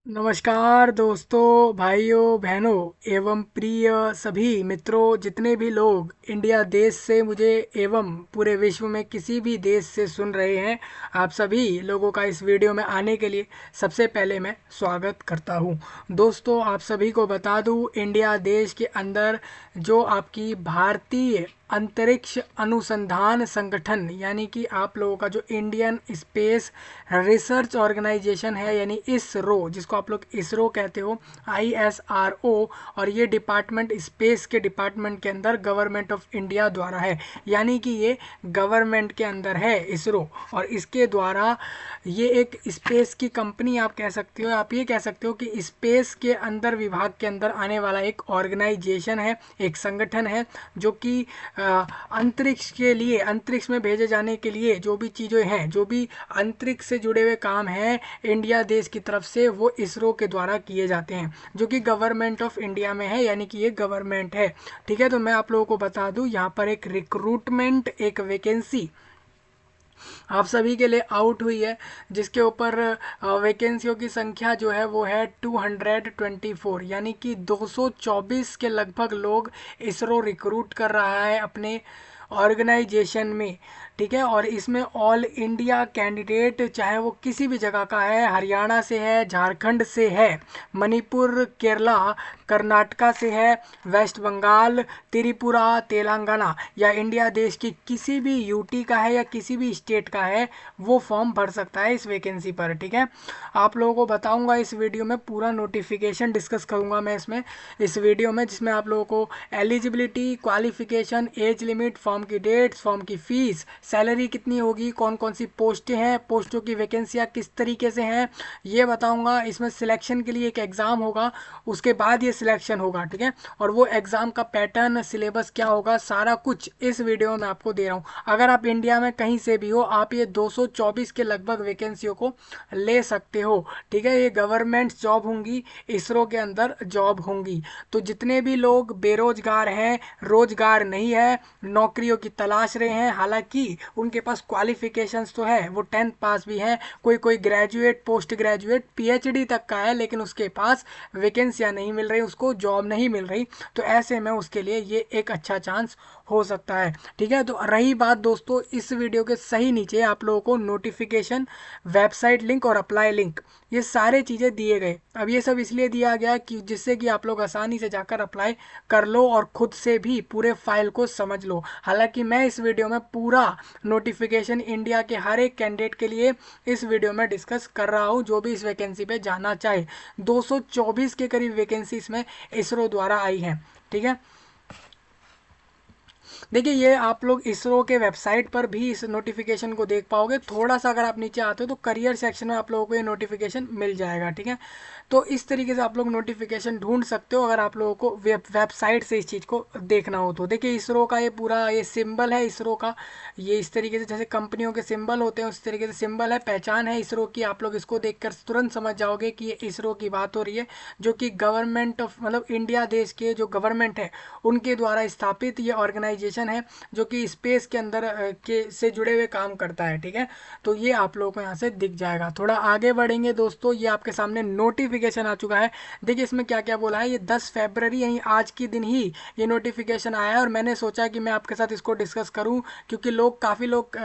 नमस्कार दोस्तों, भाइयों बहनों एवं प्रिय सभी मित्रों, जितने भी लोग इंडिया देश से मुझे एवं पूरे विश्व में किसी भी देश से सुन रहे हैं, आप सभी लोगों का इस वीडियो में आने के लिए सबसे पहले मैं स्वागत करता हूं। दोस्तों, आप सभी को बता दूं, इंडिया देश के अंदर जो आपकी भारतीय अंतरिक्ष अनुसंधान संगठन यानी कि आप लोगों का जो इंडियन स्पेस रिसर्च ऑर्गेनाइजेशन है, यानी इसरो, जिसको आप लोग इसरो कहते हो, ISRO, और ये डिपार्टमेंट स्पेस के डिपार्टमेंट के अंदर गवर्नमेंट ऑफ इंडिया द्वारा है। यानी कि ये गवर्नमेंट के अंदर है इसरो, और इसके द्वारा ये एक स्पेस की कंपनी आप कह सकते हो। आप ये कह सकते हो कि स्पेस के अंदर विभाग के अंदर आने वाला एक ऑर्गेनाइजेशन है, एक संगठन है, जो कि अंतरिक्ष के लिए, अंतरिक्ष में भेजे जाने के लिए जो भी चीज़ें हैं, जो भी अंतरिक्ष से जुड़े हुए काम हैं इंडिया देश की तरफ से, वो इसरो के द्वारा किए जाते हैं, जो कि गवर्नमेंट ऑफ इंडिया में है, यानी कि ये गवर्नमेंट है। ठीक है, तो मैं आप लोगों को बता दूं, यहाँ पर एक रिक्रूटमेंट, एक वैकेंसी आप सभी के लिए आउट हुई है, जिसके ऊपर वैकेंसियों की संख्या जो है वो है 224, यानी कि 224 के लगभग लोग इसरो रिक्रूट कर रहा है अपने ऑर्गेनाइजेशन में। ठीक है, और इसमें ऑल इंडिया कैंडिडेट, चाहे वो किसी भी जगह का है, हरियाणा से है, झारखंड से है, मणिपुर, केरला, कर्नाटका से है, वेस्ट बंगाल, त्रिपुरा, तेलंगाना, या इंडिया देश की किसी भी यूटी का है या किसी भी स्टेट का है, वो फॉर्म भर सकता है इस वैकेंसी पर। ठीक है, आप लोगों को बताऊंगा इस वीडियो में, पूरा नोटिफिकेशन डिस्कस करूंगा मैं इसमें, इस वीडियो में, जिसमें आप लोगों को eligibility, qualification, age limit, form की डेट्स, फॉर्म की फीस, सैलरी कितनी होगी, कौन कौन सी पोस्टें हैं, पोस्टों की वैकेंसियाँ किस तरीके से हैं, ये बताऊंगा। इसमें सिलेक्शन के लिए एक एग्ज़ाम होगा, उसके बाद ये सिलेक्शन होगा। ठीक है, और वो एग्ज़ाम का पैटर्न, सिलेबस क्या होगा, सारा कुछ इस वीडियो में आपको दे रहा हूँ। अगर आप इंडिया में कहीं से भी हो, आप ये 224 के लगभग वैकेंसियों को ले सकते हो। ठीक है, ये गवर्नमेंट जॉब होंगी, इसरो के अंदर जॉब होंगी। तो जितने भी लोग बेरोजगार हैं, रोजगार नहीं है, नौकरियों की तलाश रहे हैं, हालांकि उनके पास क्वालिफिकेशंस तो है, वो 10th पास भी हैं, कोई कोई ग्रेजुएट, पोस्ट ग्रेजुएट, PhD तक का है, लेकिन उसके पास वैकेंसियां नहीं मिल रही, उसको जॉब नहीं मिल रही, तो ऐसे में उसके लिए ये एक अच्छा चांस हो सकता है। ठीक है, तो रही बात दोस्तों, इस वीडियो के सही नीचे आप लोगों को नोटिफिकेशन, वेबसाइट लिंक और अप्लाई लिंक, ये सारे चीज़ें दिए गए। अब ये सब इसलिए दिया गया कि जिससे कि आप लोग आसानी से जाकर अप्लाई कर लो और खुद से भी पूरे फाइल को समझ लो। हालांकि मैं इस वीडियो में पूरा नोटिफिकेशन इंडिया के हर एक कैंडिडेट के लिए इस वीडियो में डिस्कस कर रहा हूँ, जो भी इस वैकेंसी पे जाना चाहे। 224 के करीब वैकेंसी इसमें इसरो द्वारा आई है। ठीक है, देखिए ये आप लोग इसरो के वेबसाइट पर भी इस नोटिफिकेशन को देख पाओगे। थोड़ा सा अगर आप नीचे आते हो तो करियर सेक्शन में आप लोगों को ये नोटिफिकेशन मिल जाएगा। ठीक है, तो इस तरीके से आप लोग नोटिफिकेशन ढूंढ सकते हो अगर आप लोगों को वेबसाइट से इस चीज़ को देखना हो तो। देखिए इसरो का ये पूरा ये सिंबल है इसरो का, ये इस तरीके से जैसे कंपनियों के सिंबल होते हैं उस तरीके से सिंबल है, पहचान है इसरो की। आप लोग इसको देखकर तुरंत समझ जाओगे कि ये इसरो की बात हो रही है, जो कि गवर्नमेंट ऑफ, मतलब इंडिया देश के जो गवर्नमेंट है उनके द्वारा स्थापित ये ऑर्गेनाइजेशन है, जो कि स्पेस के अंदर के से जुड़े हुए काम करता है। ठीक है, तो ये आप लोगों को यहाँ से दिख जाएगा। थोड़ा आगे बढ़ेंगे दोस्तों, ये आपके सामने नोटिफिकेशन आ चुका है। देखिए इसमें क्या क्या बोला है, ये 10 फरवरी यानी आज के दिन ही ये नोटिफिकेशन आया है, और मैंने सोचा कि मैं आपके साथ इसको डिस्कस करूं, क्योंकि काफ़ी लोग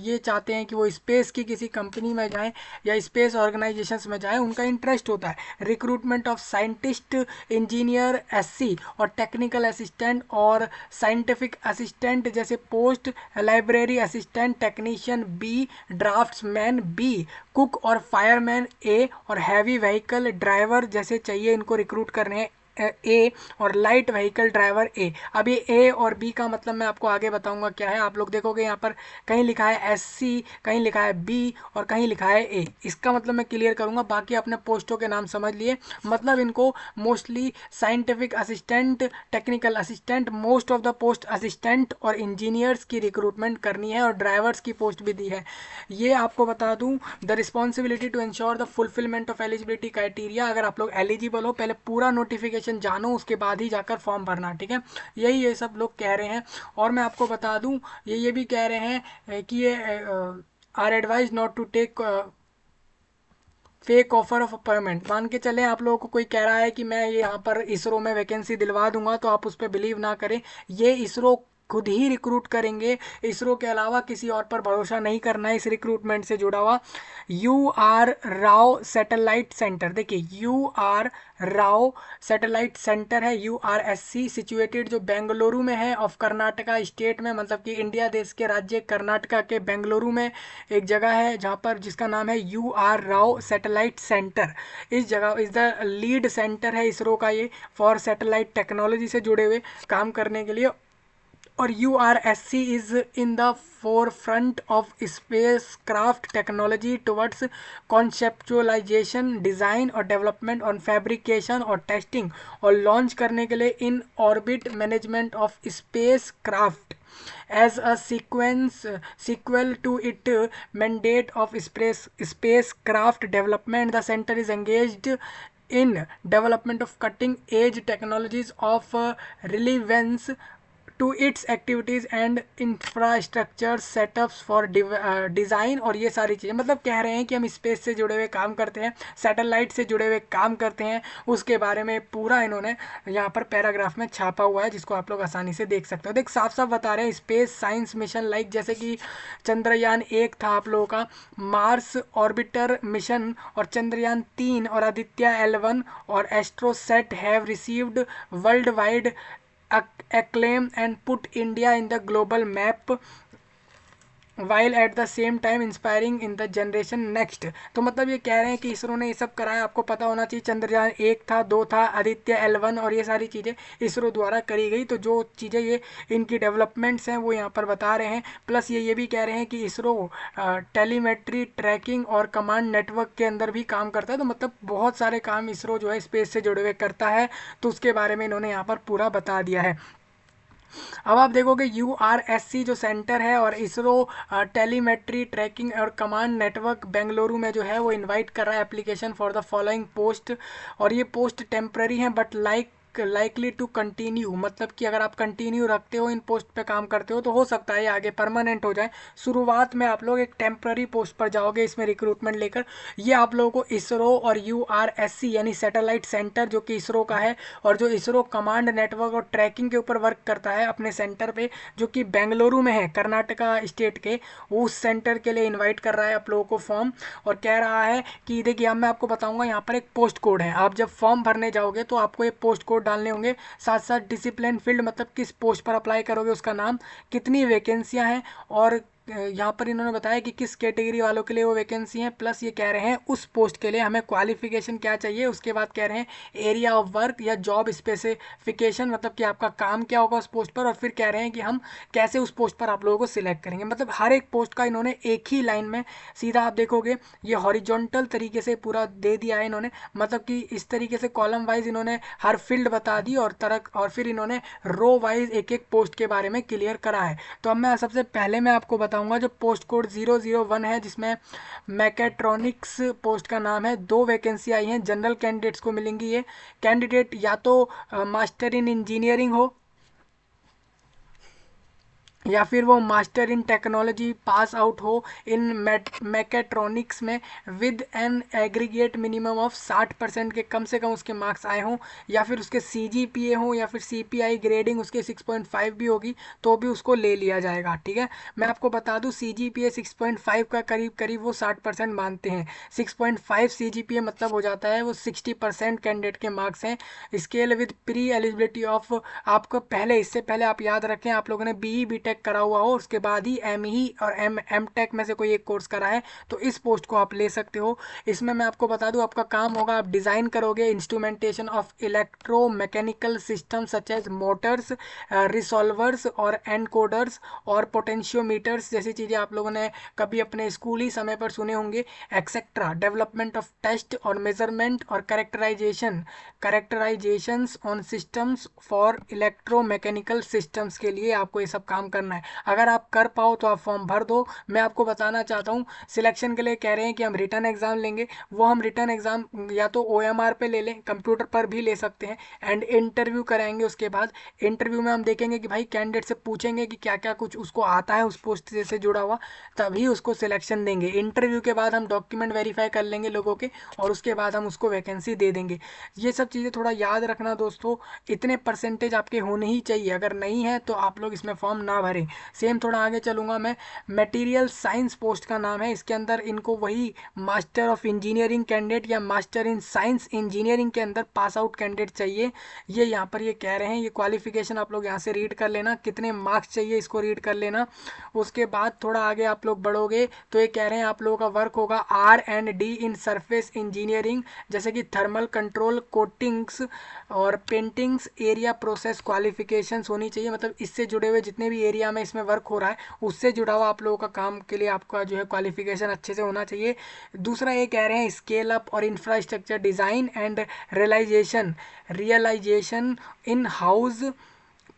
ये चाहते हैं कि वो स्पेस की किसी कंपनी में जाएं या स्पेस ऑर्गेनाइजेशंस में जाएं, उनका इंटरेस्ट होता है। Recruitment of scientist, engineer, SC और टेक्निकल असिस्टेंट और साइंटिफिक असिस्टेंट जैसे post, library assistant, technician B, draughtsman B, cook और फायरमैन A, और हैवी व्हीकल ड्राइवर जैसे चाहिए इनको रिक्रूट करने हैं A, और लाइट व्हीकल ड्राइवर A। अब ये A और B का मतलब मैं आपको आगे बताऊंगा क्या है। आप लोग देखोगे यहाँ पर कहीं लिखा है SC, कहीं लिखा है B और कहीं लिखा है A। इसका मतलब मैं क्लियर करूंगा, बाकी अपने पोस्टों के नाम समझ लिए। मतलब इनको mostly scientific assistant, technical assistant, most of the post assistant और इंजीनियर्स की रिक्रूटमेंट करनी है, और ड्राइवर्स की पोस्ट भी दी है। ये आपको बता दूं, the responsibility to ensure the fulfilment of eligibility criteria. अगर आप लोग एलिजिबल हो, पहले पूरा नोटिफिकेशन जानो, उसके बाद ही जाकर फॉर्म भरना। ठीक है, यही ये सब लोग कह रहे हैं। और मैं आपको बता दूं, ये भी कह रहे हैं कि ये are advise not to take fake offer of appointment. मान के चले आप लोगों को कोई कह रहा है कि मैं ये यहाँ पर इसरो में वैकेंसी दिलवा दूंगा, तो आप उस पर बिलीव ना करें। ये इसरो खुद ही रिक्रूट करेंगे। इसरो के अलावा किसी और पर भरोसा नहीं करना है इस रिक्रूटमेंट से जुड़ा हुआ। U R Rao satellite centre, देखिए U R Rao satellite centre है, URSC, सिचुएटेड जो बेंगलुरु में है, ऑफ कर्नाटका स्टेट में, मतलब कि इंडिया देश के राज्य कर्नाटका के बेंगलुरु में एक जगह है जहाँ पर, जिसका नाम है UR राव सैटेलाइट सेंटर। इस जगह इस द लीड सेंटर है इसरो का ये, फॉर सैटेलाइट टेक्नोलॉजी से जुड़े हुए काम करने के लिए। और URSC is in the forefront of spacecraft technology towards conceptualization, design और डेवलपमेंट और फैब्रिकेशन और टेस्टिंग और लॉन्च करने के लिए in orbit management of space craft as a sequel to its mandate of spacecraft development. The center is engaged in development of cutting edge technologies of relevance to its activities and infrastructure setups for design. और ये सारी चीज़ें मतलब कह रहे हैं कि हम स्पेस से जुड़े हुए काम करते हैं, सैटेलाइट से जुड़े हुए काम करते हैं, उसके बारे में पूरा इन्होंने यहाँ पर पैराग्राफ में छापा हुआ है, जिसको आप लोग आसानी से देख सकते हो। देख साफ साफ बता रहे हैं स्पेस साइंस मिशन लाइक, जैसे कि चंद्रयान 1 था आप लोगों का, मार्स ऑर्बिटर मिशन और चंद्रयान 3 और आदित्य L1 और AstroSat have received world wide acclaim and put India in the global map while at the same time inspiring in the generation next। तो मतलब ये कह रहे हैं कि इसरो ने ये सब कराया। आपको पता होना चाहिए चंद्रयान 1 था, 2 था, आदित्य L1 और ये सारी चीज़ें इसरो द्वारा करी गई। तो जो चीज़ें ये इनकी डेवलपमेंट्स हैं वो यहाँ पर बता रहे हैं। प्लस ये भी कह रहे हैं कि इसरो टेलीमेट्री, ट्रैकिंग और कमांड नेटवर्क के अंदर भी काम करता है। तो मतलब बहुत सारे काम इसरो जो है स्पेस से जुड़े हुए करता है, तो उसके बारे में इन्होंने यहाँ पर पूरा बता दिया है। अब आप देखोगे URSC जो सेंटर है और इसरो टेलीमेट्री, ट्रैकिंग और कमांड नेटवर्क बेंगलुरु में जो है वो इनवाइट कर रहा है application for the following post. और ये पोस्ट टेम्प्रेरी हैं बट लाइकली टू कंटिन्यू, मतलब कि अगर आप कंटिन्यू रखते हो इन पोस्ट पे काम करते हो तो हो सकता है आगे परमानेंट हो जाए। शुरुआत में आप लोग एक टेम्प्रेरी पोस्ट पर जाओगे इसमें रिक्रूटमेंट लेकर। ये आप लोगों को इसरो और URSC यानी सैटेलाइट सेंटर जो कि इसरो का है, और जो इसरो कमांड नेटवर्क और ट्रैकिंग के ऊपर वर्क करता है अपने सेंटर पे, जो कि बेंगलुरु में है कर्नाटका स्टेट के, उस सेंटर के लिए इन्वाइट कर रहा है आप लोगों को फॉर्म। और कह रहा है कि देखिए अब मैं आपको बताऊंगा, यहाँ पर एक पोस्ट कोड है, आप जब फॉर्म भरने जाओगे तो आपको ये पोस्ट कोड डालने होंगे, साथ साथ डिसिप्लिन फील्ड मतलब किस पोस्ट पर अप्लाई करोगे उसका नाम, कितनी वैकेंसियां हैं, और यहाँ पर इन्होंने बताया कि किस कैटेगरी वालों के लिए वो वैकेंसी है। प्लस ये कह रहे हैं उस पोस्ट के लिए हमें क्वालिफिकेशन क्या चाहिए, उसके बाद कह रहे हैं एरिया ऑफ वर्क या जॉब स्पेसिफिकेशन, मतलब कि आपका काम क्या होगा उस पोस्ट पर, और फिर कह रहे हैं कि हम कैसे उस पोस्ट पर आप लोगों को सिलेक्ट करेंगे। मतलब हर एक पोस्ट का इन्होंने एक ही लाइन में सीधा आप देखोगे ये हॉरिजॉन्टल तरीके से पूरा दे दिया है इन्होंने, मतलब कि इस तरीके से कॉलम वाइज इन्होंने हर फील्ड बता दी और फिर इन्होंने रो वाइज एक एक पोस्ट के बारे में क्लियर करा है। तो अब मैं सबसे पहले मैं आपको बताऊंगा जो पोस्ट कोड 001 है, जिसमें मैकेट्रॉनिक्स पोस्ट का नाम है। 2 वैकेंसी आई हैं, जनरल कैंडिडेट्स को मिलेंगी। ये कैंडिडेट या तो मास्टर इन इंजीनियरिंग हो या फिर वो master in technology pass out हो इन मैकेट्रॉनिक्स में with an aggregate minimum of 60% के कम से कम उसके मार्क्स आए हों, या फिर उसके CGPA हो, या फिर CPI ग्रेडिंग उसके 6.5 भी होगी तो भी उसको ले लिया जाएगा। ठीक है, मैं आपको बता दूं CGPA 6.5 का करीब करीब वो 60% मानते हैं। 6.5 CGPA मतलब हो जाता है वो 60% कैंडिडेट के मार्क्स हैं। Scale with pre eligibility of, आपको पहले इससे पहले आप याद रखें आप लोगों ने BE BTech करा हुआ हो, उसके बाद ही ME और MTech में से कोई एक कोर्स करा है तो इस पोस्ट को आप ले सकते हो। इसमें मैं आपको बता दूं आपका काम होगा, आप डिज़ाइन करोगे instrumentation of electromechanical system such as motors, resolvers और एनकोडर्स और पोटेंशियोमीटर्स जैसी चीज़ें आप लोगों ने कभी अपने स्कूली समय पर सुने होंगे, एक्सेट्रा। डेवलपमेंट ऑफ टेस्ट और मेजरमेंट और characterisations on systems for electromechanical systems के लिए आपको ये सब काम करना करना है। अगर आप कर पाओ तो आप फॉर्म भर दो। मैं आपको बताना चाहता हूँ, सिलेक्शन के लिए कह रहे हैं कि हम रिटर्न एग्जाम लेंगे, वो हम रिटर्न एग्जाम या तो OMR पे ले लें, कंप्यूटर पर भी ले सकते हैं, एंड इंटरव्यू कराएंगे। उसके बाद इंटरव्यू में हम देखेंगे कि भाई कैंडिडेट से पूछेंगे कि क्या क्या कुछ उसको आता है उस पोस्ट से जुड़ा हुआ, तभी उसको सिलेक्शन देंगे। इंटरव्यू के बाद हम डॉक्यूमेंट वेरीफाई कर लेंगे लोगों के, और उसके बाद हम उसको वैकेंसी दे देंगे। ये सब चीज़ें थोड़ा याद रखना दोस्तों, इतने परसेंटेज आपके होने ही चाहिए, अगर नहीं है तो आप लोग इसमें फॉर्म ना भरें। सेम थोड़ा आगे चलूँगा मैं, मटेरियल साइंस पोस्ट का नाम है, इसके अंदर इनको वही मास्टर ऑफ इंजीनियरिंग कैंडिडेट या मास्टर इन साइंस इंजीनियरिंग के अंदर पास आउट कैंडिडेट चाहिए। ये यहाँ पर ये कह रहे हैं, ये क्वालिफिकेशन आप लोग यहाँ से रीड कर लेना, कितने मार्क्स चाहिए इसको रीड कर लेना। उसके बाद थोड़ा आगे आप लोग बढ़ोगे तो ये कह रहे हैं आप लोगों का वर्क होगा R&D इन सरफेस इंजीनियरिंग, जैसे कि थर्मल कंट्रोल, कोटिंग्स और पेंटिंग्स, एरिया प्रोसेस क्वालिफिकेशंस होनी चाहिए। मतलब इससे जुड़े हुए जितने भी एरिया में इसमें वर्क हो रहा है उससे जुड़ा हुआ आप लोगों का काम के लिए आपका जो है क्वालिफिकेशन अच्छे से होना चाहिए। दूसरा ये कह रहे हैं स्केल अप और infrastructure design and realisation in house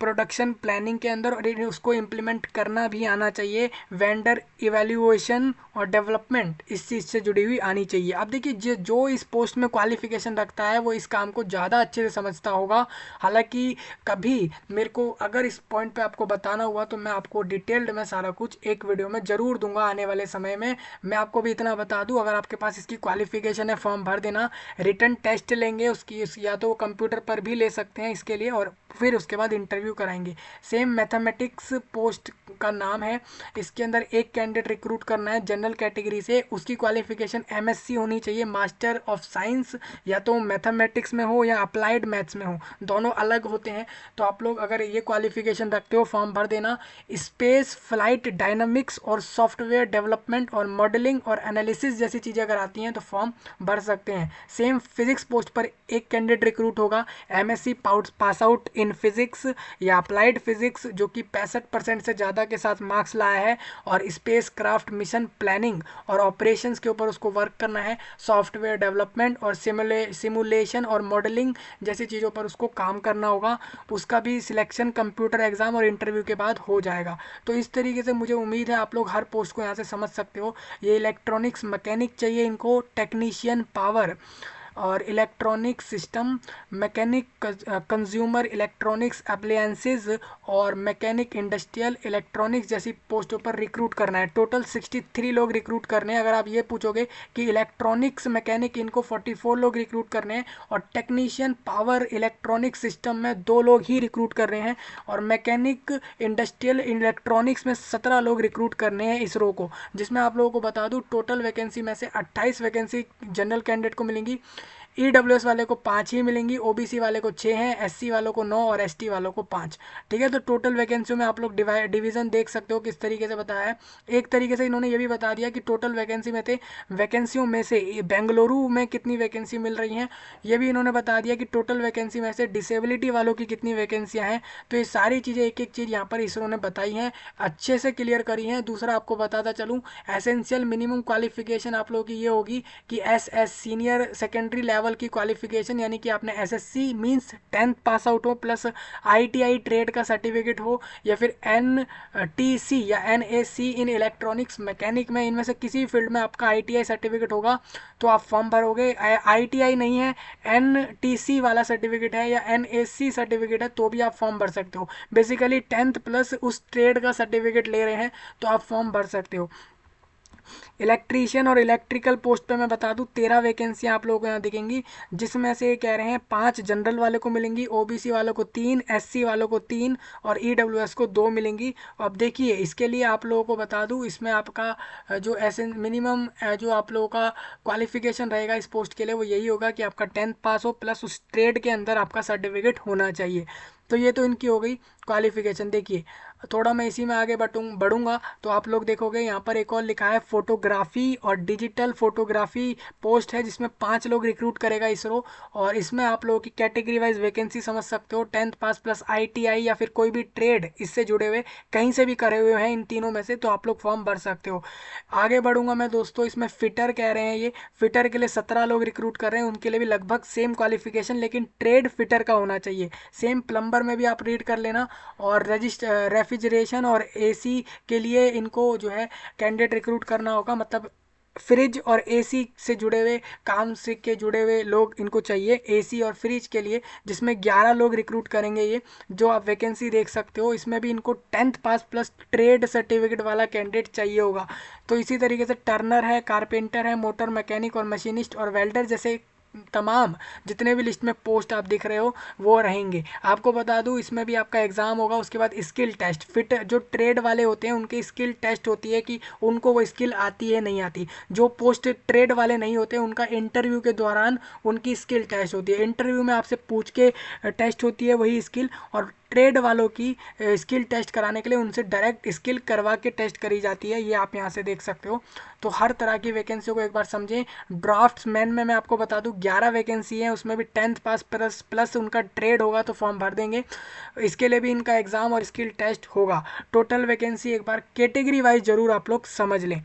production planning के अंदर, और उसको इम्प्लीमेंट करना भी आना चाहिए। वेंडर इवैल्यूएशन और डेवलपमेंट इस चीज़ से जुड़ी हुई आनी चाहिए। अब देखिए जो इस पोस्ट में क्वालिफिकेशन रखता है वो इस काम को ज़्यादा अच्छे से समझता होगा। हालांकि कभी मेरे को अगर इस पॉइंट पे आपको बताना हुआ तो मैं आपको डिटेल्ड में सारा कुछ एक वीडियो में ज़रूर दूंगा आने वाले समय में। मैं आपको भी इतना बता दूं, अगर आपके पास इसकी क्वालिफिकेशन है फॉर्म भर देना। रिटन टेस्ट लेंगे उसकी, या तो कंप्यूटर पर भी ले सकते हैं इसके लिए, और फिर उसके बाद इंटरव्यू कराएंगे। सेम मैथमेटिक्स पोस्ट का नाम है, इसके अंदर एक कैंडिडेट रिक्रूट करना है जनरल कैटेगरी से। उसकी क्वालिफिकेशन MSc होनी चाहिए, मास्टर ऑफ साइंस, या तो मैथमेटिक्स में हो या अप्लाइड मैथ्स में हो, दोनों अलग होते हैं। तो आप लोग अगर ये क्वालिफिकेशन रखते हो फॉर्म भर देना। स्पेस फ्लाइट डायनामिक्स और सॉफ्टवेयर डेवलपमेंट और मॉडलिंग और एनालिसिस जैसी चीज़ें अगर आती हैं तो फॉर्म भर सकते हैं। सेम फिजिक्स पोस्ट पर एक कैंडिडेट रिक्रूट होगा, MSc pass out in physics या अप्लाइड फिजिक्स, जो कि 65% से ज़्यादा के साथ मार्क्स लाया है, और स्पेस क्राफ्ट मिशन प्लानिंग और ऑपरेशंस के ऊपर उसको वर्क करना है। सॉफ्टवेयर डेवलपमेंट और सिमुलेशन और मॉडलिंग जैसी चीज़ों पर उसको काम करना होगा। उसका भी सिलेक्शन कंप्यूटर एग्जाम और इंटरव्यू के बाद हो जाएगा। तो इस तरीके से मुझे उम्मीद है आप लोग हर पोस्ट को यहाँ से समझ सकते हो। ये इलेक्ट्रॉनिक्स मैकेनिक चाहिए इनको, टेक्नीशियन पावर और electronic system mechanic, consumer electronics appliances और मैकेनिक इंडस्ट्रियल इलेक्ट्रॉनिक्स जैसी पोस्टों पर रिक्रूट करना है। टोटल 63 लोग रिक्रूट करने हैं। अगर आप ये पूछोगे कि इलेक्ट्रॉनिक्स मैकेनिक इनको 44 लोग रिक्रूट करने हैं, और टेक्नीशियन पावर इलेक्ट्रॉनिक सिस्टम में 2 लोग ही रिक्रूट कर रहे हैं, और मैकेनिक इंडस्ट्रियल इलेक्ट्रॉनिक्स में 17 लोग रिक्रूट करने हैं इसरो को। जिसमें आप लोगों को बता दूं टोटल वैकेंसी में से 28 वैकेंसी जनरल कैंडिडेट को मिलेंगी, EWS वाले को 5 ही मिलेंगी, OBC वाले को 6 हैं, SC वालों को 9 और ST वालों को 5। ठीक है, तो टोटल वैकेंसी में आप लोग डिवीज़न देख सकते हो किस तरीके से बताया है। एक तरीके से इन्होंने ये भी बता दिया कि टोटल वैकेंसी में थे, वैकेंसियों में से बेंगलुरु में कितनी वैकेंसी मिल रही हैं, ये भी इन्होंने बता दिया कि टोटल वैकेंसी में से डिसेबिलिटी वालों की कितनी वैकेंसियाँ हैं। तो ये सारी चीज़ें एक एक चीज़ यहाँ पर इसरो ने बताई हैं, अच्छे से क्लियर करी हैं। दूसरा आपको बताता चलूँ, एसेंशियल मिनिमम क्वालिफिकेशन आप लोगों की ये होगी कि SS सीनियर सेकेंडरी लेवल की क्वालिफिकेशन, यानी कि आपने SSC means 10th pass out हो, प्लस ITI ट्रेड का सर्टिफिकेट हो, या फिर NTC या NAC इन इलेक्ट्रॉनिक्स मैकेनिक में, इनमें से किसी फील्ड में आपका ITI सर्टिफिकेट होगा तो आप फॉर्म भरोगे। ITI नहीं है, NTC वाला सर्टिफिकेट है या NAC सर्टिफिकेट है तो भी आप फॉर्म भर सकते हो। बेसिकली 10th प्लस उस ट्रेड का सर्टिफिकेट ले रहे हैं तो आप फॉर्म भर सकते हो। इलेक्ट्रीशियन और इलेक्ट्रिकल पोस्ट पे मैं बता दूं 13 वैकेंसियां आप लोगों को यहाँ दिखेंगी, जिसमें से कह रहे हैं 5 जनरल वाले को मिलेंगी, OBC वालों को 3, SC वालों को 3 और EWS को 2 मिलेंगी। अब देखिए इसके लिए आप लोगों को बता दूं, इसमें आपका जो मिनिमम जो आप लोगों का क्वालिफिकेशन रहेगा इस पोस्ट के लिए वो यही होगा कि आपका 10th पास हो, प्लस उस ट्रेड के अंदर आपका सर्टिफिकेट होना चाहिए। तो ये तो इनकी हो गई क्वालिफिकेशन। देखिए थोड़ा मैं इसी में आगे बढ़ूंगा तो आप लोग देखोगे यहाँ पर एक और लिखा है फोटोग्राफी और डिजिटल फोटोग्राफी पोस्ट है, जिसमें 5 लोग रिक्रूट करेगा इसरो। और इसमें आप लोगों की कैटेगरी वाइज वैकेंसी समझ सकते हो, 10th पास प्लस ITI या फिर कोई भी ट्रेड इससे जुड़े हुए कहीं से भी करे हुए हैं इन तीनों में से, तो आप लोग फॉर्म भर सकते हो। आगे बढ़ूंगा मैं दोस्तों, इसमें फिटर कह रहे हैं, ये फिटर के लिए 17 लोग रिक्रूट कर रहे हैं, उनके लिए भी लगभग सेम क्वालिफिकेशन, लेकिन ट्रेड फिटर का होना चाहिए। सेम प्लम्बर में भी आप रीड कर लेना, और रेफ्रिजरेशन और एसी के लिए इनको जो है कैंडिडेट रिक्रूट करना होगा, मतलब फ्रिज और एसी से जुड़े हुए काम से के जुड़े हुए लोग इनको चाहिए, एसी और फ्रिज के लिए, जिसमें 11 लोग रिक्रूट करेंगे। ये जो आप वैकेंसी देख सकते हो, इसमें भी इनको 10th पास प्लस ट्रेड सर्टिफिकेट वाला कैंडिडेट चाहिए होगा। तो इसी तरीके से टर्नर है, कारपेंटर है, मोटर मैकेनिक और मशीनिस्ट और वेल्डर जैसे तमाम जितने भी लिस्ट में पोस्ट आप दिख रहे हो वो रहेंगे। आपको बता दूं इसमें भी आपका एग्ज़ाम होगा, उसके बाद स्किल टेस्ट, फिट जो ट्रेड वाले होते हैं उनकी स्किल टेस्ट होती है कि उनको वो स्किल आती है नहीं आती। जो पोस्ट ट्रेड वाले नहीं होते उनका इंटरव्यू के दौरान उनकी स्किल टेस्ट होती है, इंटरव्यू में आपसे पूछ के टेस्ट होती है वही स्किल। और ट्रेड वालों की स्किल टेस्ट कराने के लिए उनसे डायरेक्ट स्किल करवा के टेस्ट करी जाती है, ये आप यहाँ से देख सकते हो। तो हर तरह की वैकेंसी को एक बार समझें। ड्राफ्ट्समैन में मैं आपको बता दूं 11 वैकेंसी है, उसमें भी 10th पास प्लस उनका ट्रेड होगा तो फॉर्म भर देंगे। इसके लिए भी इनका एग्ज़ाम और स्किल टेस्ट होगा। टोटल वैकेंसी एक बार कैटेगरी वाइज ज़रूर आप लोग समझ लें।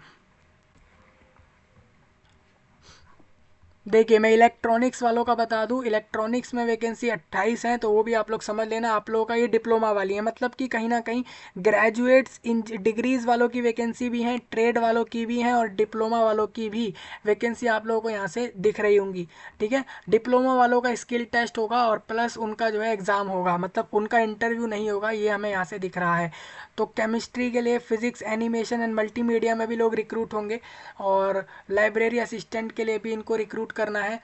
देखिए मैं इलेक्ट्रॉनिक्स वालों का बता दूं, इलेक्ट्रॉनिक्स में वैकेंसी 28 हैं, तो वो भी आप लोग समझ लेना। आप लोगों का ये डिप्लोमा वाली है, मतलब कि कहीं ना कहीं ग्रेजुएट्स इन डिग्रीज़ वालों की वैकेंसी भी हैं, ट्रेड वालों की भी हैं और डिप्लोमा वालों की भी वैकेंसी आप लोगों को यहाँ से दिख रही होंगी। ठीक है, डिप्लोमा वालों का स्किल टेस्ट होगा और प्लस उनका जो है एग्ज़ाम होगा, मतलब उनका इंटरव्यू नहीं होगा, ये हमें यहाँ से दिख रहा है। तो केमिस्ट्री के लिए फिजिक्स, एनिमेशन एंड मल्टीमीडिया में भी लोग रिक्रूट होंगे और लाइब्रेरी असिस्टेंट के लिए भी इनको रिक्रूट करना है।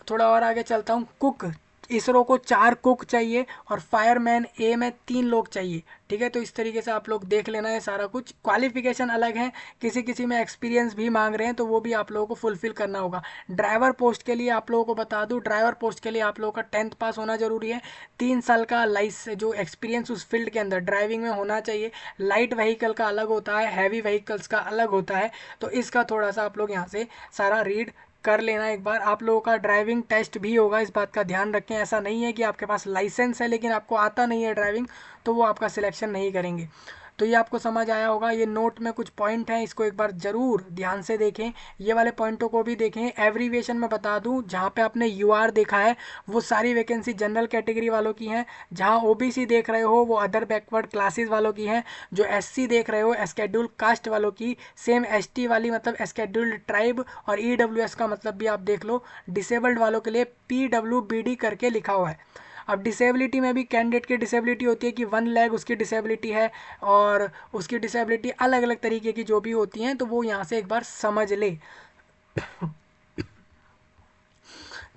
थोड़ा और आगे चलता हूँ। कुक, इसरो को 4 कुक चाहिए और फायरमैन ए में 3 लोग चाहिए। ठीक है, तो इस तरीके से आप लोग देख लेना है सारा कुछ। क्वालिफिकेशन अलग है, किसी किसी में एक्सपीरियंस भी मांग रहे हैं, तो वो भी आप लोगों को फुलफिल करना होगा। ड्राइवर पोस्ट के लिए आप लोगों को बता दूं, ड्राइवर पोस्ट के लिए आप लोगों का 10th पास होना जरूरी है, 3 साल का लाइसेंस जो एक्सपीरियंस उस फील्ड के अंदर ड्राइविंग में होना चाहिए। लाइट व्हीकल का अलग होता है, हैवी व्हीकल्स का अलग होता है, तो इसका थोड़ा सा आप लोग यहाँ से सारा रीड कर लेना। एक बार आप लोगों का ड्राइविंग टेस्ट भी होगा, इस बात का ध्यान रखें। ऐसा नहीं है कि आपके पास लाइसेंस है लेकिन आपको आता नहीं है ड्राइविंग, तो वो आपका सिलेक्शन नहीं करेंगे। तो ये आपको समझ आया होगा। ये नोट में कुछ पॉइंट हैं, इसको एक बार ज़रूर ध्यान से देखें, ये वाले पॉइंटों को भी देखें। एवरीवेशन में बता दूं, जहाँ पे आपने यूआर देखा है वो सारी वैकेंसी जनरल कैटेगरी वालों की हैं। जहाँ ओबीसी देख रहे हो वो अदर बैकवर्ड क्लासेस वालों की हैं। जो एससी देख रहे हो स्केड्यूल कास्ट वालों की, सेम एसटी वाली मतलब स्केड्यूल्ड ट्राइब, और ईडब्ल्यूएस का मतलब भी आप देख लो, डिसेबल्ड वालों के लिए पीडब्ल्यूबीडी करके लिखा हुआ है। अब डिसेबिलिटी में भी कैंडिडेट की डिसेबिलिटी होती है कि 1 लेग उसकी डिसेबिलिटी है, और उसकी डिसेबिलिटी अलग अलग तरीके की जो भी होती हैं, तो वो यहाँ से एक बार समझ ले।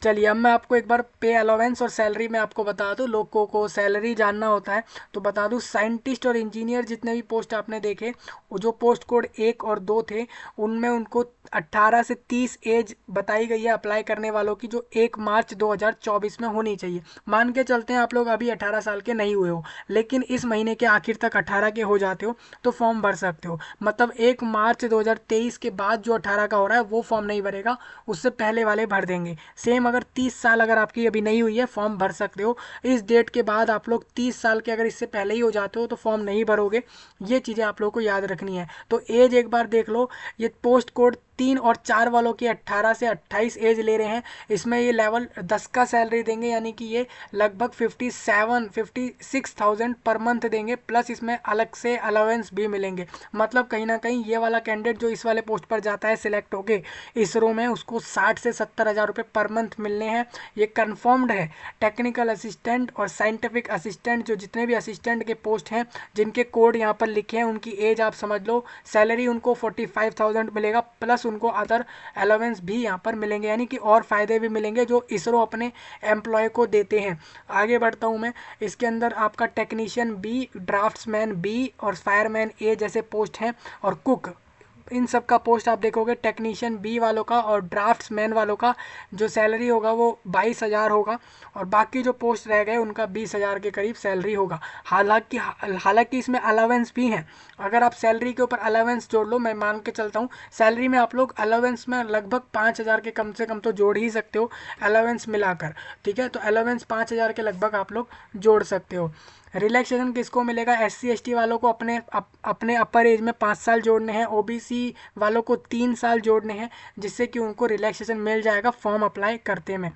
चलिए अब मैं आपको एक बार पे अलाउंस और सैलरी में आपको बता दूं, लोगों को सैलरी जानना होता है तो बता दूं। साइंटिस्ट और इंजीनियर जितने भी पोस्ट आपने देखे, वो जो पोस्ट कोड 1 और 2 थे, उनमें उनको 18 से 30 एज बताई गई है अप्लाई करने वालों की, जो 1 मार्च 2024 में होनी चाहिए। मान के चलते हैं आप लोग अभी 18 साल के नहीं हुए हो, लेकिन इस महीने के आखिर तक 18 के हो जाते हो तो फॉर्म भर सकते हो। मतलब 1 मार्च 2023 के बाद जो 18 का हो रहा है वो फॉर्म नहीं भरेगा, उससे पहले वाले भर देंगे। सेम अगर 30 साल अगर आपकी अभी नहीं हुई है, फॉर्म भर सकते हो। इस डेट के बाद आप लोग 30 साल के अगर इससे पहले ही हो जाते हो तो फॉर्म नहीं भरोगे। ये चीज़ें आप लोगों को याद रखनी है। तो एज एक बार देख लो, ये पोस्ट कोड 3 और 4 वालों की 18 से 28 एज ले रहे हैं। इसमें ये लेवल 10 का सैलरी देंगे, यानी कि ये लगभग 56,000 पर मंथ देंगे, प्लस इसमें अलग से अलाउंस भी मिलेंगे। मतलब कहीं ना कहीं ये वाला कैंडिडेट जो इस वाले पोस्ट पर जाता है सिलेक्ट होके इसरो में, उसको 60 से 70 हज़ार रुपये पर मंथ मिलने हैं, ये कन्फर्म्ड है। टेक्निकल असिस्टेंट और साइंटिफिक असिस्टेंट, जो जितने भी असिस्टेंट के पोस्ट हैं जिनके कोड यहाँ पर लिखे हैं, उनकी एज आप समझ लो। सैलरी उनको 45,000 मिलेगा, प्लस उनको अदर अलाउंस भी यहाँ पर मिलेंगे, यानी कि और फ़ायदे भी मिलेंगे जो इसरो अपने एम्प्लॉय को देते हैं। आगे बढ़ता हूँ मैं। इसके अंदर आपका टेक्नीशियन बी, ड्राफ्ट्समैन बी और फायरमैन ए जैसे पोस्ट हैं, और कुक, इन सब का पोस्ट आप देखोगे टेक्नीशियन बी वालों का और ड्राफ्ट्समैन वालों का जो सैलरी होगा वो 22,000 होगा, और बाकी जो पोस्ट रह गए उनका 20,000 के करीब सैलरी होगा। हालांकि इसमें अलाउंस भी हैं। अगर आप सैलरी के ऊपर अलाउंस जोड़ लो, मैं मान के चलता हूँ सैलरी में आप लोग अलाउंस में लगभग 5,000 के कम से कम तो जोड़ ही सकते हो अलाउंस मिलाकर। ठीक है, तो अलाउंस 5,000 के लगभग आप लोग जोड़ सकते हो। रिलैक्सेशन किसको मिलेगा? एससी एसटी वालों को अपने अपर एज में 5 साल जोड़ने हैं, ओबीसी वालों को 3 साल जोड़ने हैं, जिससे कि उनको रिलैक्सेशन मिल जाएगा फॉर्म अप्लाई करते में।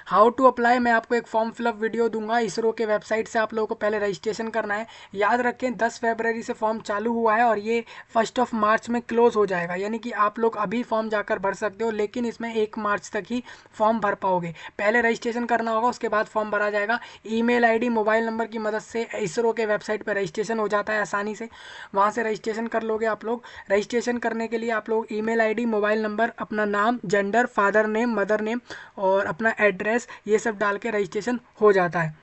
हाउ टू अप्लाई मैं आपको एक फॉर्म फिलअप वीडियो दूंगा इसरो के वेबसाइट से। आप लोगों को पहले रजिस्ट्रेशन करना है। याद रखें 10 फरवरी से फॉर्म चालू हुआ है और ये 1 मार्च में क्लोज हो जाएगा, यानी कि आप लोग अभी फॉर्म जाकर भर सकते हो, लेकिन इसमें 1 मार्च तक ही फॉर्म भर पाओगे। पहले रजिस्ट्रेशन करना होगा, उसके बाद फॉर्म भरा जाएगा। ईमेल आईडी मोबाइल नंबर की मदद से इसरो के वेबसाइट पर रजिस्ट्रेशन हो जाता है आसानी से, वहाँ से रजिस्ट्रेशन कर लोगे आप लोग। रजिस्ट्रेशन करने के लिए आप लोग ईमेल आईडी मोबाइल नंबर, अपना नाम, gender, father name, mother name और अपना एड्रेस, ये सब डाल के रजिस्ट्रेशन हो जाता है।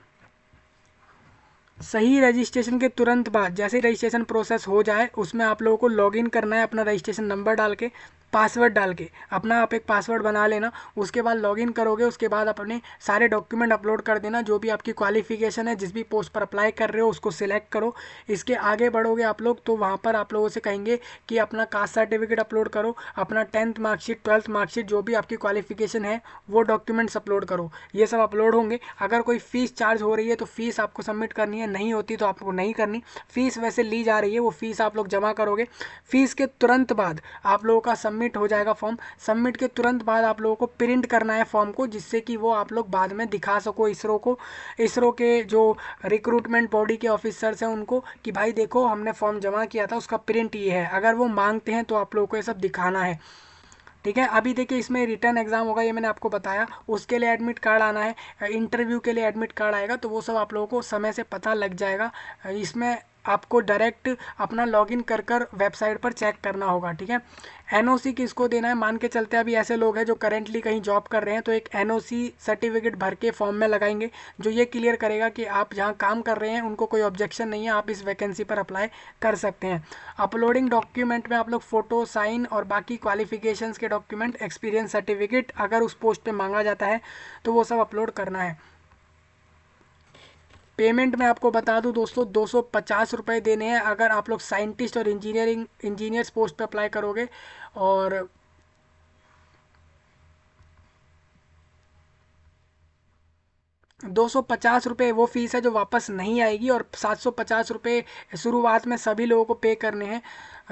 सही रजिस्ट्रेशन के तुरंत बाद जैसे ही रजिस्ट्रेशन प्रोसेस हो जाए उसमें आप लोगों को लॉगिन करना है अपना रजिस्ट्रेशन नंबर डाल के, पासवर्ड डाल के। अपना आप एक पासवर्ड बना लेना, उसके बाद लॉगिन करोगे, उसके बाद अपने सारे डॉक्यूमेंट अपलोड कर देना। जो भी आपकी क्वालिफिकेशन है, जिस भी पोस्ट पर अप्लाई कर रहे हो उसको सिलेक्ट करो। इसके आगे बढ़ोगे आप लोग तो वहाँ पर आप लोगों से कहेंगे कि अपना कास्ट सर्टिफिकेट अपलोड करो, अपना 10th मार्कशीट, 12th मार्कशीट, जो भी आपकी क्वालिफिकेशन है वो डॉक्यूमेंट्स अपलोड करो। ये सब अपलोड होंगे। अगर कोई फ़ीस चार्ज हो रही है तो फीस आपको सबमिट करनी है, नहीं होती तो आपको नहीं करनी। फ़ीस वैसे ली जा रही है, वो फ़ीस आप लोग जमा करोगे। फ़ीस के तुरंत बाद आप लोगों का सबमिट हो जाएगा फॉर्म। सबमिट के तुरंत बाद आप लोगों को प्रिंट करना है फॉर्म को, जिससे कि वो आप लोग बाद में दिखा सको इसरो को, इसरो के जो रिक्रूटमेंट बॉडी के ऑफिसर्स हैं उनको, कि भाई देखो हमने फॉर्म जमा किया था, उसका प्रिंट ये है। अगर वो मांगते हैं तो आप लोगों को ये सब दिखाना है। ठीक है, अभी देखिए इसमें रिटर्न एग्जाम होगा, ये मैंने आपको बताया। उसके लिए एडमिट कार्ड आना है, इंटरव्यू के लिए एडमिट कार्ड आएगा, तो वो सब आप लोगों को समय से पता लग जाएगा। इसमें आपको डायरेक्ट अपना लॉगिन कर कर वेबसाइट पर चेक करना होगा। ठीक है, एनओसी किसको देना है, मान के चलते अभी ऐसे लोग हैं जो करेंटली कहीं जॉब कर रहे हैं, तो एक एनओसी सर्टिफिकेट भर के फॉर्म में लगाएंगे, जो ये क्लियर करेगा कि आप जहाँ काम कर रहे हैं उनको कोई ऑब्जेक्शन नहीं है, आप इस वैकेंसी पर अप्लाई कर सकते हैं। अपलोडिंग डॉक्यूमेंट में आप लोग फ़ोटो, साइन और बाकी क्वालिफिकेशंस के डॉक्यूमेंट, एक्सपीरियंस सर्टिफिकेट अगर उस पोस्ट पे मांगा जाता है तो वो सब अपलोड करना है। पेमेंट में आपको बता दूं दोस्तों, 250 रुपये देने हैं अगर आप लोग साइंटिस्ट और इंजीनियर्स पोस्ट पे अप्लाई करोगे। और 250 रुपये वो फीस है जो वापस नहीं आएगी, और 750 रुपये शुरुआत में सभी लोगों को पे करने हैं,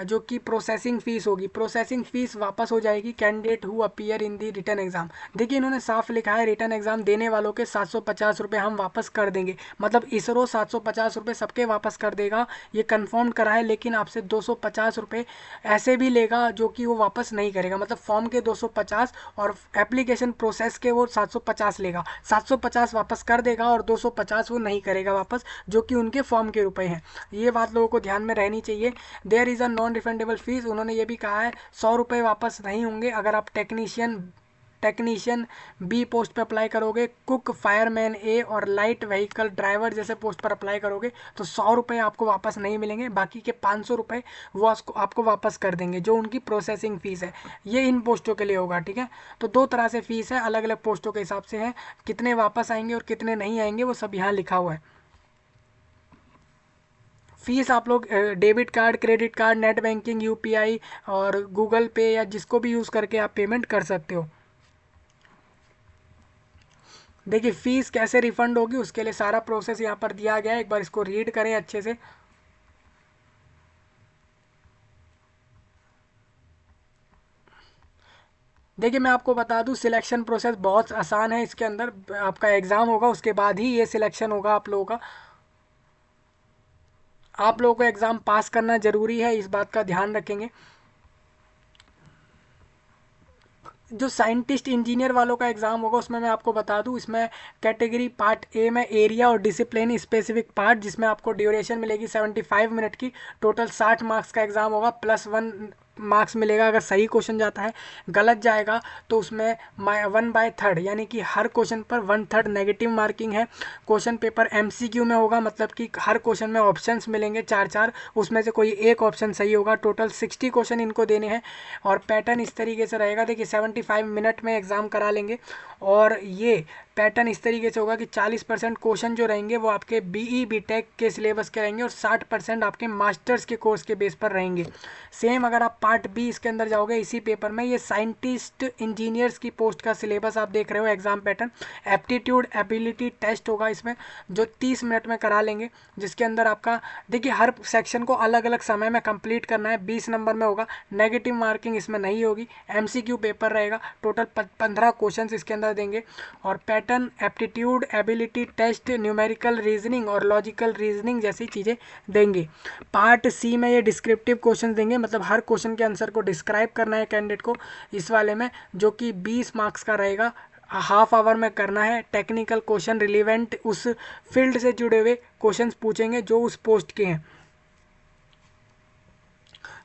जो कि प्रोसेसिंग फ़ीस होगी। प्रोसेसिंग फ़ीस वापस हो जाएगी candidate who appear in the written exam. देखिए इन्होंने साफ लिखा है, रिटर्न एग्ज़ाम देने वालों के 750 रुपये हम वापस कर देंगे। मतलब इसरो 750 रुपये सबके वापस कर देगा, ये कन्फर्म करा है। लेकिन आपसे 250 रुपये ऐसे भी लेगा जो कि वो वापस नहीं करेगा। मतलब फॉर्म के 250 और एप्लीकेशन प्रोसेस के वो 750 लेगा। 750 वापस कर देगा और 250 वो नहीं करेगा वापस, जो कि उनके फॉर्म के रुपए हैं। ये बात लोगों को ध्यान में रहनी चाहिए। There is a non refundable fees, उन्होंने ये भी कहा है 100 रुपये वापस नहीं होंगे अगर आप टेक्नीशियन बी पोस्ट पे अप्लाई करोगे। कुक, फायरमैन ए और लाइट व्हीकल ड्राइवर जैसे पोस्ट पर अप्लाई करोगे तो 100 रुपये आपको वापस नहीं मिलेंगे। बाकी के 500 रुपये वो आपको वापस कर देंगे, जो उनकी प्रोसेसिंग फ़ीस है। ये इन पोस्टों के लिए होगा। ठीक है, तो दो तरह से फ़ीस है, अलग अलग पोस्टों के हिसाब से है। कितने वापस आएंगे और कितने नहीं आएंगे वो सब यहाँ लिखा हुआ है। फीस आप लोग debit card, credit card, net banking, UPI और गूगल पे या जिसको भी यूज़ करके आप पेमेंट कर सकते हो। देखिए फ़ीस कैसे रिफ़ंड होगी उसके लिए सारा प्रोसेस यहाँ पर दिया गया है, एक बार इसको रीड करें अच्छे से। देखिए मैं आपको बता दूं, सिलेक्शन प्रोसेस बहुत आसान है। इसके अंदर आपका एग्ज़ाम होगा, उसके बाद ही ये सिलेक्शन होगा आप लोगों का। आप लोगों को एग्ज़ाम पास करना ज़रूरी है, इस बात का ध्यान रखेंगे। जो साइंटिस्ट इंजीनियर वालों का एग्ज़ाम होगा उसमें मैं आपको बता दूं, इसमें कैटेगरी पार्ट ए में एरिया और डिसिप्लिन स्पेसिफिक पार्ट, जिसमें आपको ड्यूरेशन मिलेगी 75 मिनट की। टोटल 60 मार्क्स का एग्ज़ाम होगा, +1 मार्क्स मिलेगा अगर सही क्वेश्चन जाता है। गलत जाएगा तो उसमें 1/3 यानी कि हर क्वेश्चन पर 1/3 नेगेटिव मार्किंग है। क्वेश्चन पेपर एमसीक्यू में होगा, मतलब कि हर क्वेश्चन में ऑप्शंस मिलेंगे 4-4, उसमें से कोई एक ऑप्शन सही होगा। टोटल 60 क्वेश्चन इनको देने हैं और पैटर्न इस तरीके से रहेगा। देखिए 75 मिनट में एग्ज़ाम करा लेंगे और ये पैटर्न इस तरीके से होगा कि 40% क्वेश्चन जो रहेंगे वो आपके बीई बीटेक के सिलेबस के रहेंगे और 60% आपके मास्टर्स के कोर्स के बेस पर रहेंगे। सेम अगर आप पार्ट बी इसके अंदर जाओगे इसी पेपर में, ये साइंटिस्ट इंजीनियर्स की पोस्ट का सिलेबस आप देख रहे हो। Exam pattern aptitude ability test होगा इसमें, जो 30 मिनट में करा लेंगे, जिसके अंदर आपका देखिए हर सेक्शन को अलग अलग समय में कंप्लीट करना है। 20 नंबर में होगा, नेगेटिव मार्किंग इसमें नहीं होगी, एमसीक्यू पेपर रहेगा। टोटल 15 क्वेश्चन इसके अंदर देंगे और pattern, aptitude, ability test, numerical reasoning और लॉजिकल रीजनिंग जैसी चीज़ें देंगे। पार्ट सी में ये डिस्क्रिप्टिव क्वेश्चन देंगे, मतलब हर क्वेश्चन के आंसर को डिस्क्राइब करना है कैंडिडेट को इस वाले में, जो कि 20 मार्क्स का रहेगा, हाफ आवर में करना है। टेक्निकल क्वेश्चन रिलीवेंट उस फील्ड से जुड़े हुए क्वेश्चंस पूछेंगे जो उस पोस्ट के हैं।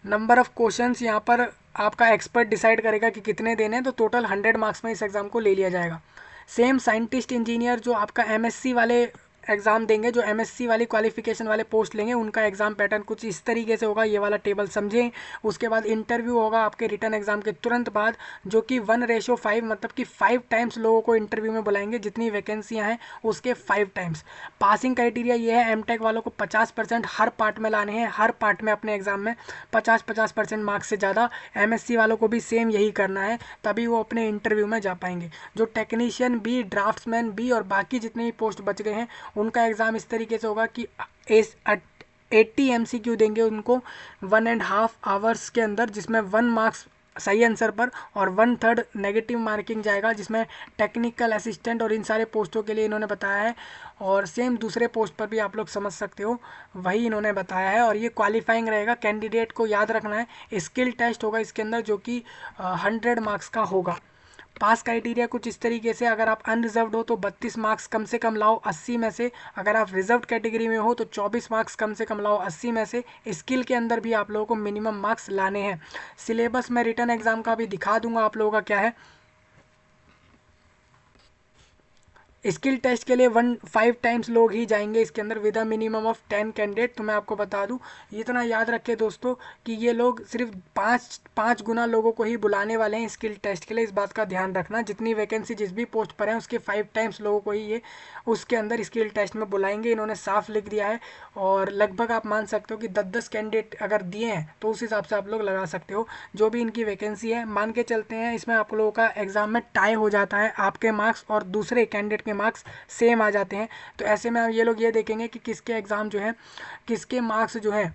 नंबर ऑफ क्वेश्चंस यहाँ पर आपका एक्सपर्ट डिसाइड करेगा कि कितने देने हैं, तो टोटल 100 मार्क्स में इस एग्ज़ाम को ले लिया जाएगा। सेम साइंटिस्ट इंजीनियर जो आपका एमएससी वाले एग्ज़ाम देंगे, जो एमएससी वाली क्वालिफिकेशन वाले पोस्ट लेंगे, उनका एग्ज़ाम पैटर्न कुछ इस तरीके से होगा, ये वाला टेबल समझें। उसके बाद इंटरव्यू होगा आपके रिटर्न एग्ज़ाम के तुरंत बाद, जो कि 1:5 मतलब कि 5 टाइम्स लोगों को इंटरव्यू में बुलाएंगे, जितनी वैकेंसियाँ हैं उसके 5 टाइम्स। पासिंग क्राइटेरिया ये है, एमटेक वालों को 50% हर पार्ट में लाने हैं, हर पार्ट में अपने एग्ज़ाम में 50% मार्क्स से ज़्यादा। एमएससी वालों को भी सेम यही करना है, तभी वो अपने इंटरव्यू में जा पाएंगे। जो टेक्नीशियन बी, ड्राफ्ट्समैन बी और बाकी जितने भी पोस्ट बच गए हैं, उनका एग्ज़ाम इस तरीके से होगा कि 80 MCQ देंगे उनको 1.5 आवर्स के अंदर, जिसमें 1 मार्क्स सही आंसर पर और 1/3 नेगेटिव मार्किंग जाएगा, जिसमें टेक्निकल असिस्टेंट और इन सारे पोस्टों के लिए इन्होंने बताया है। और सेम दूसरे पोस्ट पर भी आप लोग समझ सकते हो, वही इन्होंने बताया है। और ये क्वालिफाइंग रहेगा, कैंडिडेट को याद रखना है। स्किल टेस्ट होगा इसके अंदर, जो कि 100 मार्क्स का होगा। पास क्राइटेरिया कुछ इस तरीके से, अगर आप अनरिजर्व्ड हो तो 32 मार्क्स कम से कम लाओ 80 में से, अगर आप रिजर्व्ड कैटेगरी में हो तो 24 मार्क्स कम से कम लाओ 80 में से। स्किल के अंदर भी आप लोगों को मिनिमम मार्क्स लाने हैं। सिलेबस में रिटर्न एग्जाम का भी दिखा दूंगा आप लोगों का क्या है। स्किल टेस्ट के लिए 5 टाइम्स लोग ही जाएंगे इसके अंदर, with a minimum of 10 candidate. तो मैं आपको बता दूं, इतना याद रखें दोस्तों कि ये लोग सिर्फ पाँच गुना लोगों को ही बुलाने वाले हैं स्किल टेस्ट के लिए। इस बात का ध्यान रखना, जितनी वैकेंसी जिस भी पोस्ट पर है उसके 5 टाइम्स लोगों को ही ये उसके अंदर स्किल टेस्ट में बुलाएंगे, इन्होंने साफ लिख दिया है। और लगभग आप मान सकते हो कि 10-10 कैंडिडेट अगर दिए हैं तो उस हिसाब से आप लोग लगा सकते हो जो भी इनकी वैकेंसी है। मान के चलते हैं इसमें आप लोगों का एग्जाम में टाई हो जाता है, आपके मार्क्स और दूसरे कैंडिडेट के मार्क्स सेम आ जाते हैं, तो ऐसे में ये लोग ये देखेंगे कि किसके एग्ज़ाम जो है, किसके मार्क्स जो है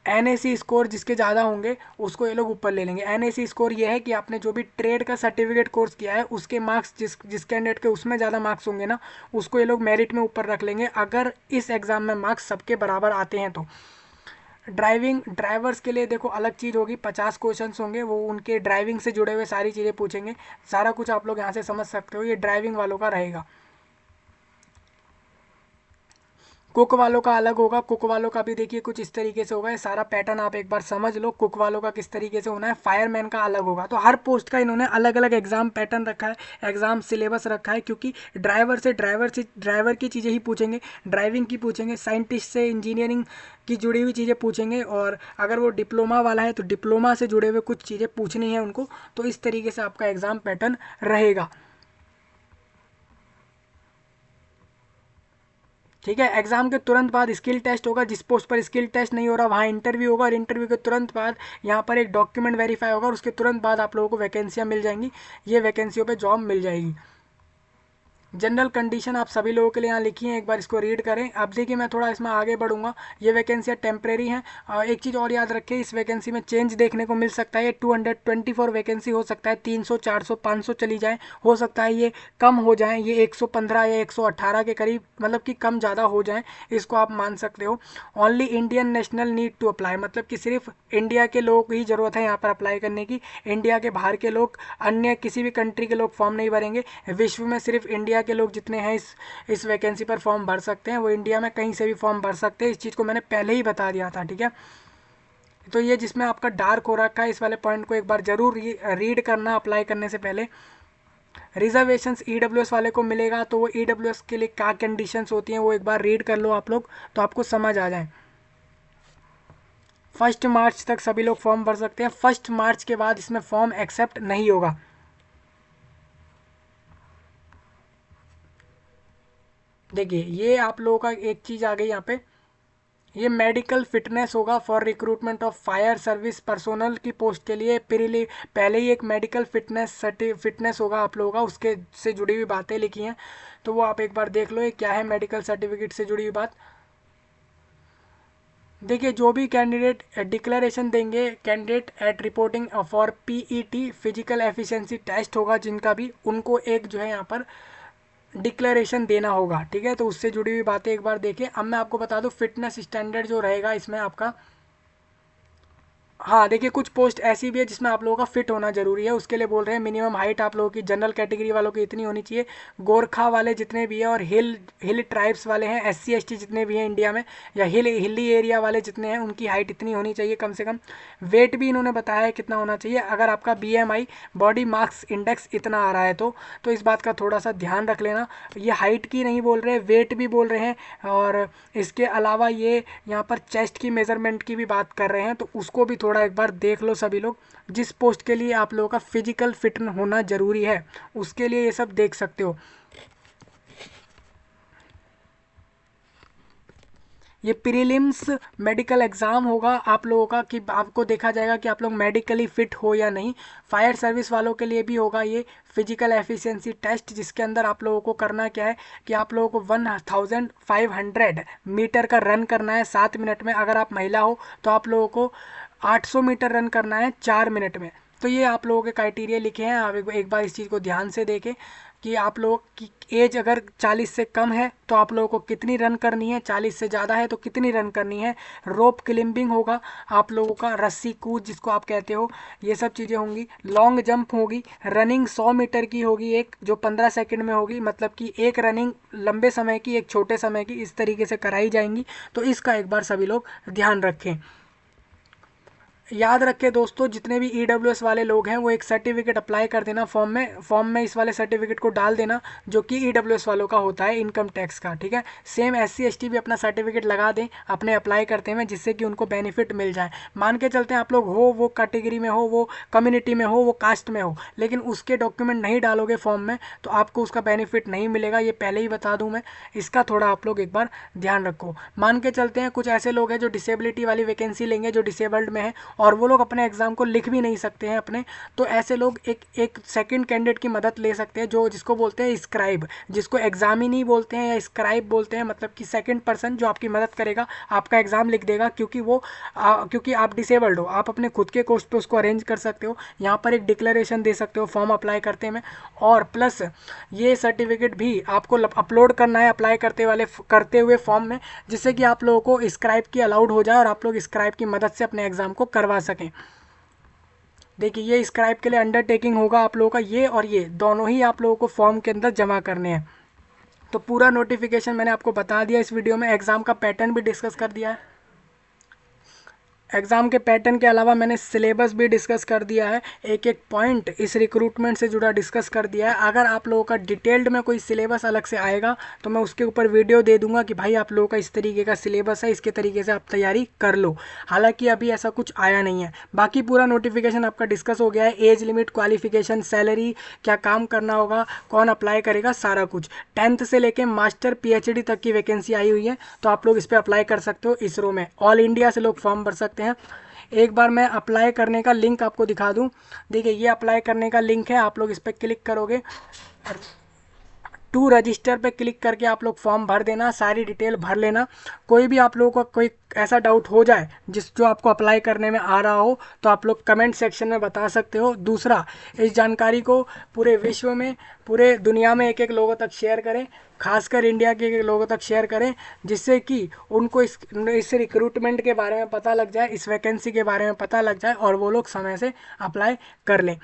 NAC स्कोर जिसके ज़्यादा होंगे उसको ये लोग ऊपर ले लेंगे। NAC स्कोर ये है कि आपने जो भी ट्रेड का सर्टिफिकेट कोर्स किया है उसके मार्क्स जिस कैंडिडेट के उसमें ज़्यादा मार्क्स होंगे ना, उसको ये लोग मेरिट में ऊपर रख लेंगे, अगर इस एग्ज़ाम में मार्क्स सबके बराबर आते हैं तो। ड्राइवर्स के लिए देखो अलग चीज़ होगी, 50 क्वेश्चंस होंगे, वो उनके ड्राइविंग से जुड़े हुए सारी चीज़ें पूछेंगे। सारा कुछ आप लोग यहाँ से समझ सकते हो, ये ड्राइविंग वालों का रहेगा। कुक वालों का अलग होगा, कुक वालों का भी देखिए कुछ इस तरीके से होगा। ये सारा पैटर्न आप एक बार समझ लो, कुक वालों का किस तरीके से होना है। फायरमैन का अलग होगा। तो हर पोस्ट का इन्होंने अलग अलग एग्जाम पैटर्न रखा है, एग्जाम सिलेबस रखा है, क्योंकि ड्राइवर की चीज़ें ही पूछेंगे, ड्राइविंग की पूछेंगे, साइंटिस्ट से इंजीनियरिंग की जुड़ी हुई चीज़ें पूछेंगे, और अगर वो डिप्लोमा वाला है तो डिप्लोमा से जुड़े हुए कुछ चीज़ें पूछनी है उनको। तो इस तरीके से आपका एग्जाम पैटर्न रहेगा। ठीक है, एग्जाम के तुरंत बाद स्किल टेस्ट होगा। जिस पोस्ट पर स्किल टेस्ट नहीं हो रहा वहाँ इंटरव्यू होगा, और इंटरव्यू के तुरंत बाद यहाँ पर एक डॉक्यूमेंट वेरीफाई होगा, और उसके तुरंत बाद आप लोगों को वैकेंसियाँ मिल जाएंगी। ये वैकेंसियों पे जॉब मिल जाएगी। जनरल कंडीशन आप सभी लोगों के लिए यहाँ लिखी है, एक बार इसको रीड करें। अब देखिए मैं थोड़ा इसमें आगे बढ़ूंगा। ये वैकेंसियाँ टेम्प्रेरी हैं। एक चीज़ और याद रखें, इस वैकेंसी में चेंज देखने को मिल सकता है। ये 224 वैकेंसी हो सकता है 300, 400, 500 चली जाए, हो सकता है ये कम हो जाए, ये 115 या 118 के करीब, मतलब कि कम ज़्यादा हो जाए, इसको आप मान सकते हो। Only Indian national need to apply, मतलब कि सिर्फ इंडिया के लोगों की ज़रूरत है यहाँ पर अप्लाई करने की। इंडिया के बाहर के लोग, अन्य किसी भी कंट्री के लोग फॉर्म नहीं भरेंगे। विश्व में सिर्फ इंडिया के लोग जितने हैं इस वैकेंसी पर फॉर्म भर सकते हैं, वो इंडिया में कहीं से भी फॉर्म भर सकते हैं। इस चीज़ को मैंने पहले ही बता दिया था, ठीक है। तो ये जिसमें आपका डार्क हो रखा है, इस वाले पॉइंट को एक बार जरूर रीड करना अप्लाई करने से पहले। रिजर्वेशंस EWS वाले को मिलेगा, तो वो EWS के लिए क्या कंडीशंस होती हैं वो एक बार रीड कर लो आप लोग, तो आपको समझ आ जाए। 1 मार्च तक सभी लोग फॉर्म भर सकते हैं। 1 मार्च के बाद इसमें फॉर्म एक्सेप्ट नहीं होगा। देखिए ये आप लोगों का एक चीज़ आ गई यहाँ पे, ये मेडिकल फिटनेस होगा for recruitment of fire service personnel की पोस्ट के लिए। पहले ही एक मेडिकल फिटनेस होगा आप लोगों का, उसके से जुड़ी हुई बातें लिखी हैं, तो वो आप एक बार देख लो ये क्या है मेडिकल सर्टिफिकेट से जुड़ी हुई बात। देखिए जो भी कैंडिडेट डिक्लेरेशन देंगे, candidate at reporting for PET physical efficiency test होगा जिनका भी, उनको एक जो है यहाँ पर डिक्लेरेशन देना होगा, ठीक है। तो उससे जुड़ी हुई बातें एक बार देखें। अब मैं आपको बता दूं फिटनेस स्टैंडर्ड जो रहेगा इसमें आपका, हाँ देखिए कुछ पोस्ट ऐसी भी है जिसमें आप लोगों का फिट होना जरूरी है, उसके लिए बोल रहे हैं मिनिमम हाइट आप लोगों की जनरल कैटेगरी वालों की इतनी होनी चाहिए, गोरखा वाले जितने भी हैं और हिल ट्राइब्स वाले हैं, एससी एसटी जितने भी हैं इंडिया में, या हिली एरिया वाले जितने हैं, उनकी हाइट इतनी होनी चाहिए कम से कम। वेट भी इन्होंने बताया है कितना होना चाहिए, अगर आपका बीएमआई बॉडी मास इंडेक्स इतना आ रहा है तो इस बात का थोड़ा सा ध्यान रख लेना। ये हाइट की नहीं बोल रहे, वेट भी बोल रहे हैं, और इसके अलावा ये यहाँ पर चेस्ट की मेजरमेंट की भी बात कर रहे हैं, तो उसको भी थोड़ा एक बार देख लो सभी लोग। जिस पोस्ट के लिए आप लोगों का फिजिकल फिट होना जरूरी है उसके लिए ये सब देख सकते हो। ये प्रीलिम्स मेडिकल एग्ज़ाम होगा आप लोगों का, कि आपको देखा जाएगा कि आप लोग मेडिकली फिट हो या नहीं। फायर सर्विस वालों के लिए भी होगा ये फिजिकल एफिशिएंसी टेस्ट, जिसके अंदर आप लोगों को करना क्या है कि आप लोगों को 1500 मीटर का रन करना है 7 मिनट में। अगर आप महिला हो तो आप लोगों को 800 मीटर रन करना है 4 मिनट में। तो ये आप लोगों के क्राइटेरिया लिखे हैं, आप एक बार इस चीज़ को ध्यान से देखें कि आप लोग की एज अगर 40 से कम है तो आप लोगों को कितनी रन करनी है, 40 से ज़्यादा है तो कितनी रन करनी है। रोप क्लिम्बिंग होगा आप लोगों का, रस्सी कूद जिसको आप कहते हो, ये सब चीज़ें होंगी। लॉन्ग जंप होगी, रनिंग 100 मीटर की होगी एक, जो 15 सेकंड में होगी, मतलब कि एक रनिंग लंबे समय की, एक छोटे समय की, इस तरीके से कराई जाएंगी। तो इसका एक बार सभी लोग ध्यान रखें। याद रखें दोस्तों, जितने भी ईडब्ल्यूएस वाले लोग हैं वो एक सर्टिफिकेट अप्लाई कर देना फॉर्म में इस वाले सर्टिफिकेट को डाल देना जो कि ईडब्ल्यूएस वालों का होता है, इनकम टैक्स का, ठीक है। सेम एससी एसटी भी अपना सर्टिफिकेट लगा दें अपने अप्लाई करते हैं, जिससे कि उनको बेनिफिट मिल जाए। मान के चलते हैं आप लोग हो वो कैटेगरी में हो, वो कम्युनिटी में हो, वो कास्ट में हो, लेकिन उसके डॉक्यूमेंट नहीं डालोगे फॉर्म में तो आपको उसका बेनिफिट नहीं मिलेगा, ये पहले ही बता दूँ मैं। इसका थोड़ा आप लोग एक बार ध्यान रखो। मान के चलते हैं कुछ ऐसे लोग हैं जो डिसेबिलिटी वाली वैकेंसी लेंगे, जो डिसेबल्ड में है और वो लोग अपने एग्जाम को लिख भी नहीं सकते हैं अपने, तो ऐसे लोग एक सेकंड कैंडिडेट की मदद ले सकते हैं, जो जिसको बोलते हैं स्क्राइब, जिसको एग्जाम ही नहीं बोलते हैं या स्क्राइब बोलते हैं, मतलब कि सेकंड पर्सन जो आपकी मदद करेगा, आपका एग्जाम लिख देगा, क्योंकि आप डिसेबल्ड हो, आप अपने खुद के कोस्ट पे उसको अरेंज कर सकते हो। यहाँ पर एक डिक्लेरेशन दे सकते हो फॉर्म अप्लाई करते में, और प्लस ये सर्टिफिकेट भी आपको अपलोड करना है अप्लाई करते हुए फॉर्म में, जिससे कि आप लोगों को स्क्राइब की अलाउड हो जाए और आप लोग स्क्राइब की मदद से अपने एग्जाम को करवा सकें। देखिए ये स्क्राइब के लिए अंडरटेकिंग होगा आप लोगों का, ये और ये दोनों ही आप लोगों को फॉर्म के अंदर जमा करने हैं। तो पूरा नोटिफिकेशन मैंने आपको बता दिया इस वीडियो में, एग्जाम का पैटर्न भी डिस्कस कर दिया है। एग्ज़ाम के पैटर्न के अलावा मैंने सिलेबस भी डिस्कस कर दिया है, एक एक पॉइंट इस रिक्रूटमेंट से जुड़ा डिस्कस कर दिया है। अगर आप लोगों का डिटेल्ड में कोई सिलेबस अलग से आएगा तो मैं उसके ऊपर वीडियो दे दूंगा कि भाई आप लोगों का इस तरीके का सिलेबस है, इसके तरीके से आप तैयारी कर लो। हालांकि अभी ऐसा कुछ आया नहीं है। बाकी पूरा नोटिफिकेशन आपका डिस्कस हो गया है, एज लिमिट, क्वालिफिकेशन, सैलरी, क्या काम करना होगा, कौन अप्लाई करेगा, सारा कुछ। 10th से लेके मास्टर पीएचडी तक की वैकेंसी आई हुई है, तो आप लोग इस पर अप्लाई कर सकते हो। इसरो में ऑल इंडिया से लोग फॉर्म भर सकते हैं। एक बार मैं अप्लाई करने का लिंक आपको दिखा दूं। देखिए ये अप्लाई करने का लिंक है, आप लोग इस पर क्लिक करोगे, टू रजिस्टर पे क्लिक करके आप लोग फॉर्म भर देना, सारी डिटेल भर लेना। कोई भी आप लोगों का कोई ऐसा डाउट हो जाए जो आपको अप्लाई करने में आ रहा हो तो आप लोग कमेंट सेक्शन में बता सकते हो। दूसरा, इस जानकारी को पूरे विश्व में, पूरे दुनिया में एक एक लोगों तक शेयर करें, खासकर इंडिया के एक लोगों तक शेयर करें, जिससे कि उनको इस रिक्रूटमेंट के बारे में पता लग जाए, इस वैकेंसी के बारे में पता लग जाए और वो लोग समय से अप्लाई कर लें।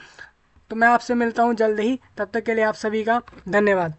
तो मैं आपसे मिलता हूँ जल्द ही, तब तक के लिए आप सभी का धन्यवाद।